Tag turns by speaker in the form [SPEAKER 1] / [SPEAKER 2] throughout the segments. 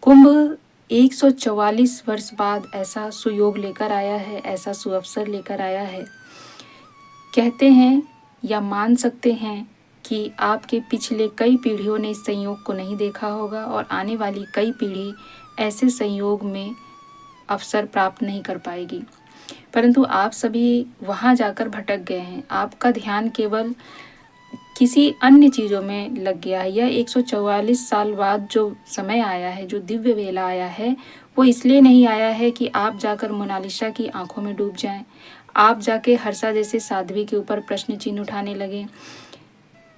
[SPEAKER 1] कुंभ 144 वर्ष बाद ऐसा सुयोग लेकर आया है, ऐसा सुअवसर लेकर आया है। कहते हैं या मान सकते हैं कि आपके पिछले कई पीढ़ियों ने इस संयोग को नहीं देखा होगा और आने वाली कई पीढ़ी ऐसे संयोग में अवसर प्राप्त नहीं कर पाएगी। परंतु आप सभी वहाँ जाकर भटक गए हैं। आपका ध्यान केवल किसी अन्य चीज़ों में लग गया है। यह 144 साल बाद जो समय आया है, जो दिव्य वेला आया है, वो इसलिए नहीं आया है कि आप जाकर मोनालिसा की आंखों में डूब जाएं, आप जाके हर्षा जैसे साध्वी के ऊपर प्रश्न चिन्ह उठाने लगे।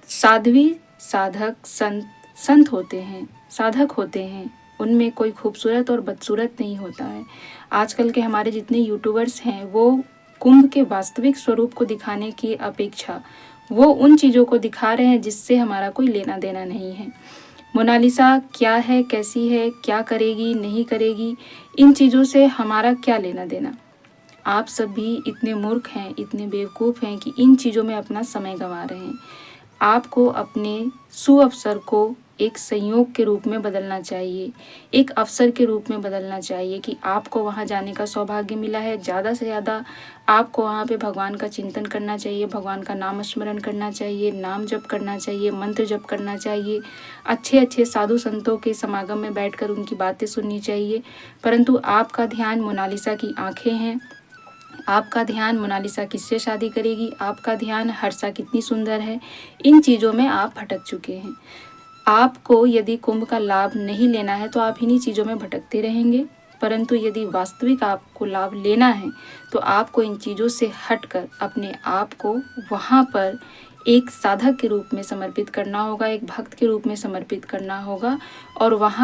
[SPEAKER 1] साध्वी, साधक, संत होते हैं, साधक होते हैं, उनमें कोई खूबसूरत और बदसूरत नहीं होता है। आजकल के हमारे जितने यूट्यूबर्स हैं वो कुंभ के वास्तविक स्वरूप को दिखाने की अपेक्षा वो उन चीज़ों को दिखा रहे हैं जिससे हमारा कोई लेना देना नहीं है। मोनालिसा क्या है, कैसी है, क्या करेगी, नहीं करेगी, इन चीज़ों से हमारा क्या लेना देना। आप सभी इतने मूर्ख हैं, इतने बेवकूफ़ हैं कि इन चीज़ों में अपना समय गंवा रहे हैं। आपको अपने सुअवसर को एक संयोग के रूप में बदलना चाहिए, एक अवसर के रूप में बदलना चाहिए कि आपको वहाँ जाने का सौभाग्य मिला है। ज़्यादा से ज़्यादा आपको वहाँ पे भगवान का चिंतन करना चाहिए, भगवान का नाम स्मरण करना चाहिए, नाम जप करना चाहिए, मंत्र जप करना चाहिए, अच्छे अच्छे साधु संतों के समागम में बैठकर उनकी बातें सुननी चाहिए। परंतु आपका ध्यान मोनालिसा की आँखें हैं, आपका ध्यान मोनालिसा किससे शादी करेगी, आपका ध्यान हर्षा कितनी सुंदर है, इन चीज़ों में आप भटक चुके हैं। आपको यदि कुंभ का लाभ नहीं लेना है तो आप इन्हीं चीज़ों में भटकते रहेंगे। परंतु यदि वास्तविक आपको लाभ लेना है तो आपको इन चीज़ों से हटकर अपने आप को वहाँ पर एक साधक के रूप में समर्पित करना होगा, एक भक्त के रूप में समर्पित करना होगा और वहाँ